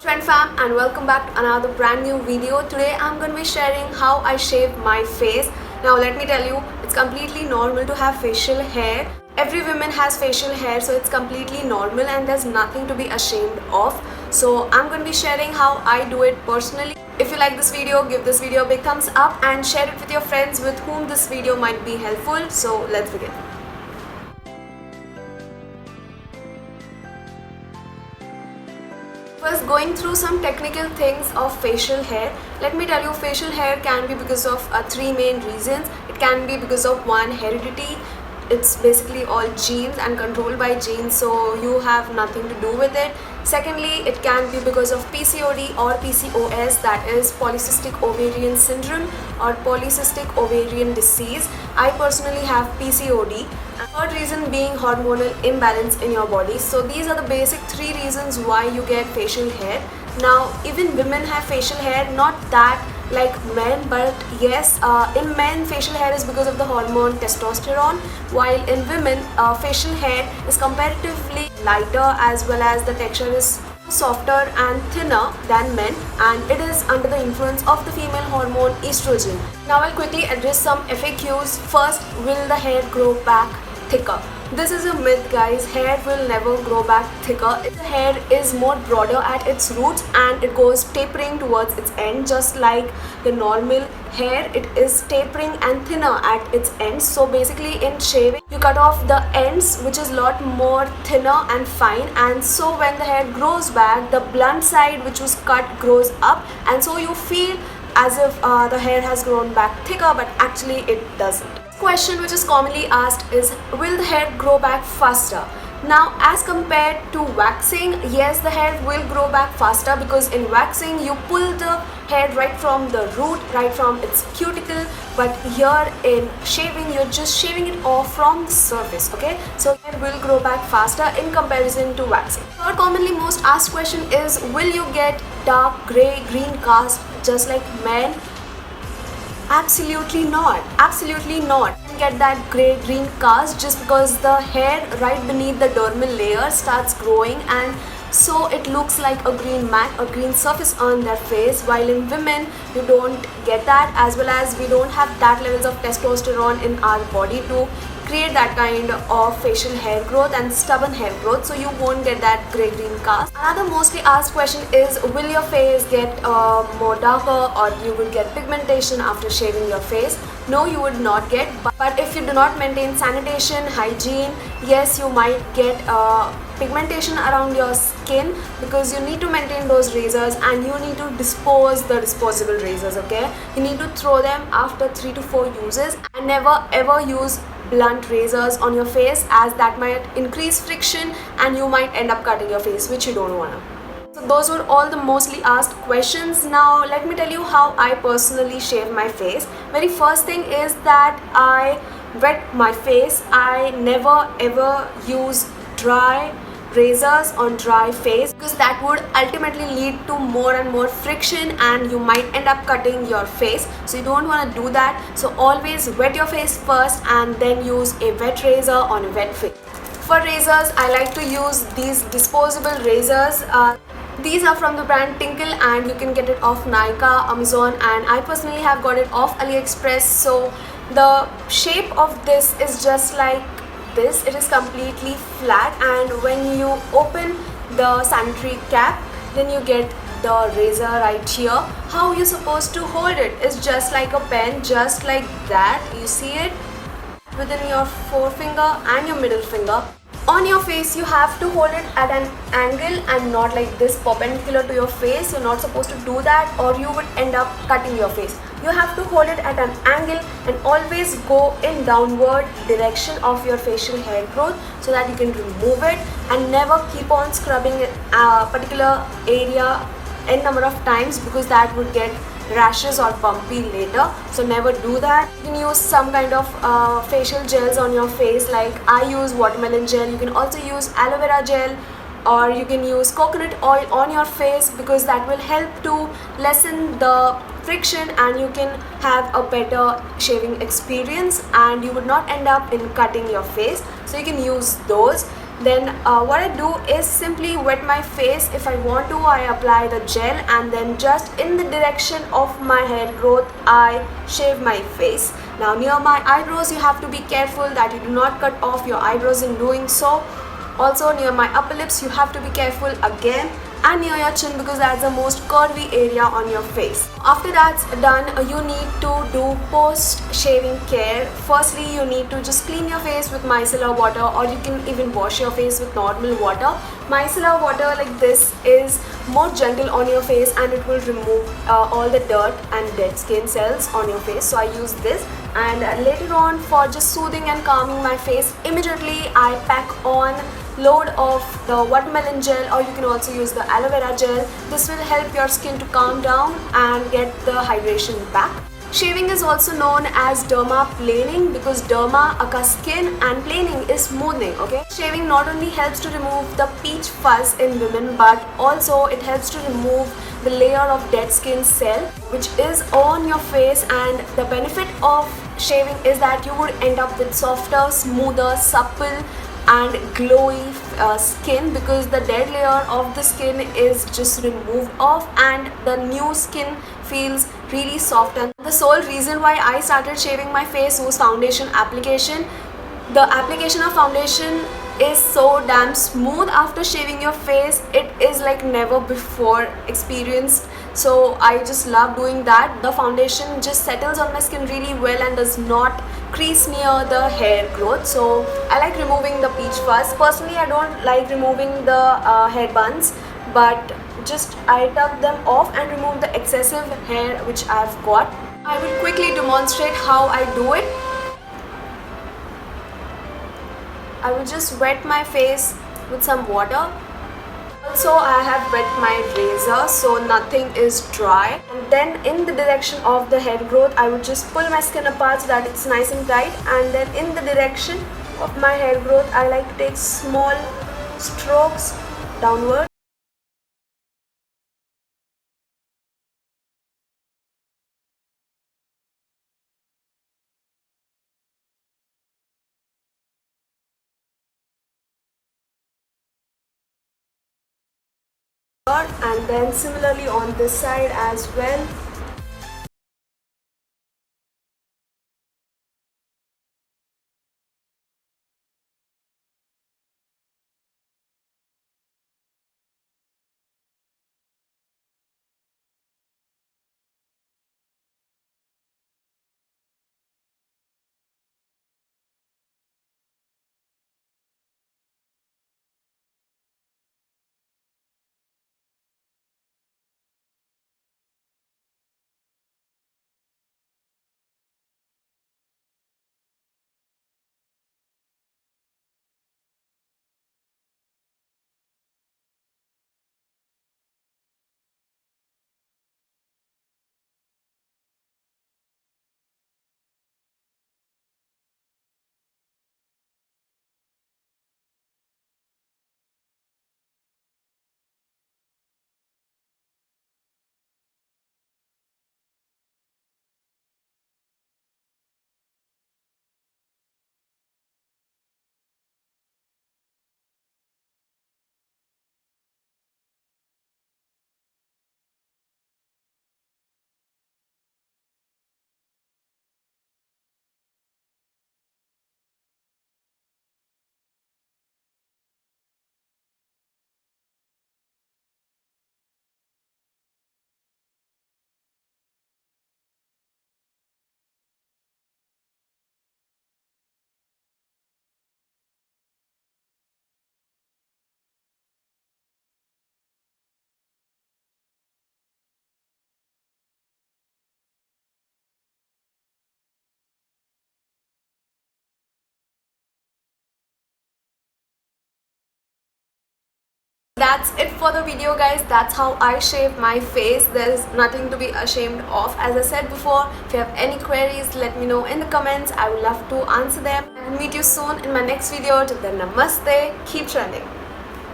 Trend fam, and welcome back to another brand new video. Today I'm going to be sharing how I shave my face. Now let me tell you, it's completely normal to have facial hair. Every woman has facial hair, so it's completely normal and there's nothing to be ashamed of. So I'm going to be sharing how I do it personally. If you like this video, give this video a big thumbs up and share it with your friends with whom this video might be helpful. So let's begin. First, going through some technical things of facial hair. Let me tell you, facial hair can be because of three main reasons. It can be because of one, heredity. It's basically all genes and controlled by genes, so you have nothing to do with it. Secondly, it can be because of PCOD or PCOS, that is polycystic ovarian syndrome or polycystic ovarian disease. I personally have PCOD. Third reason being hormonal imbalance in your body. So these are the basic three reasons why you get facial hair. Now even women have facial hair, not that like men, but yes, in men facial hair is because of the hormone testosterone, while in women facial hair is comparatively lighter, as well as the texture is softer and thinner than men, and it is under the influence of the female hormone estrogen. Now I'll quickly address some FAQs. First, will the hair grow back thicker? This is a myth, guys. Hair will never grow back thicker. The hair is more broader at its roots and it goes tapering towards its end, just like the normal hair. It is tapering and thinner at its ends. So basically in shaving, you cut off the ends, which is a lot more thinner and fine, and so when the hair grows back, the blunt side which was cut grows up, and so you feel as if the hair has grown back thicker, but actually it doesn't. Question which is commonly asked is, will the hair grow back faster? Now, as compared to waxing, yes, the hair will grow back faster, because in waxing you pull the hair right from the root, right from its cuticle, but here in shaving you're just shaving it off from the surface. Okay, so hair will grow back faster in comparison to waxing. Third commonly most asked question is, will you get dark gray green cast just like men? Absolutely not. Absolutely not. You can get that grey green cast just because the hair right beneath the dermal layer starts growing, and so it looks like a green mat or green surface on their face, while in women you don't get that, as well as we don't have that levels of testosterone in our body to create that kind of facial hair growth and stubborn hair growth, so you won't get that grey green cast. Another mostly asked question is, will your face get more darker, or you will get pigmentation after shaving your face? No, you would not get, but if you do not maintain sanitation, hygiene, yes, you might get pigmentation around your skin, because you need to maintain those razors and you need to dispose the disposable razors. Okay, you need to throw them after 3 to 4 uses, and never ever use blunt razors on your face, as that might increase friction and you might end up cutting your face, which you don't want to. So those were all the mostly asked questions. Now let me tell you how I personally shave my face. Very first thing is that I wet my face. I never ever use dry razors on dry face, because that would ultimately lead to more and more friction and you might end up cutting your face, so you don't want to do that. So always wet your face first and then use a wet razor on a wet face. For razors, I like to use these disposable razors. These are from the brand Tinkle and you can get it off Nykaa, Amazon, and I personally have got it off AliExpress. So the shape of this is just like this. It is completely flat, and when you open the sanitary cap, then you get the razor right here. How you're supposed to hold it is just like a pen, just like that. You see it within your forefinger and your middle finger. On your face, you have to hold it at an angle and not like this perpendicular to your face. You're not supposed to do that, or you would end up cutting your face. You have to hold it at an angle and always go in downward direction of your facial hair growth, so that you can remove it, and never keep on scrubbing a particular area n number of times, because that would get rashes or bumpy later. So never do that. You can use some kind of facial gels on your face, like I use watermelon gel. You can also use aloe vera gel, or you can use coconut oil on your face, because that will help to lessen the friction and you can have a better shaving experience and you would not end up in cutting your face. So you can use those. Then what I do is simply wet my face. If I want to, I apply the gel, and then just in the direction of my hair growth, I shave my face. Now near my eyebrows, you have to be careful that you do not cut off your eyebrows in doing so. Also near my upper lips, you have to be careful again, and near your chin, because that's the most curvy area on your face. After that's done, you need to do post shaving care. Firstly, you need to just clean your face with micellar water, or you can even wash your face with normal water. Micellar water like this is more gentle on your face, and it will remove all the dirt and dead skin cells on your face. So I use this, and later on, for just soothing and calming my face, immediately I pack on load of the watermelon gel, or you can also use the aloe vera gel. This will help your skin to calm down and get the hydration back. Shaving is also known as dermaplaning, because derma aka skin and planing is smoothing. Okay, shaving not only helps to remove the peach fuzz in women, but also it helps to remove the layer of dead skin cell which is on your face. And the benefit of shaving is that you would end up with softer, smoother, supple and glowy skin, because the dead layer of the skin is just removed off, and the new skin feels really soft. And the sole reason why I started shaving my face was foundation application. The application of foundation is so damn smooth after shaving your face. It is like never before experienced. So I just love doing that. The foundation just settles on my skin really well and does not crease near the hair growth. So I like removing the peach fuzz. Personally, I don't like removing the hair buns, but just I tuck them off and remove the excessive hair which I've got. I will quickly demonstrate how I do it. I will just wet my face with some water. Also, I have wet my razor so nothing is dry. And then in the direction of the hair growth, I would just pull my skin apart so that it's nice and tight. And then in the direction of my hair growth, I like to take small strokes downward. And then similarly on this side as well. That's it for the video, guys. That's how I shave my face. There is nothing to be ashamed of. As I said before, if you have any queries, let me know in the comments. I would love to answer them. I will meet you soon in my next video. Till then, namaste. Keep trending.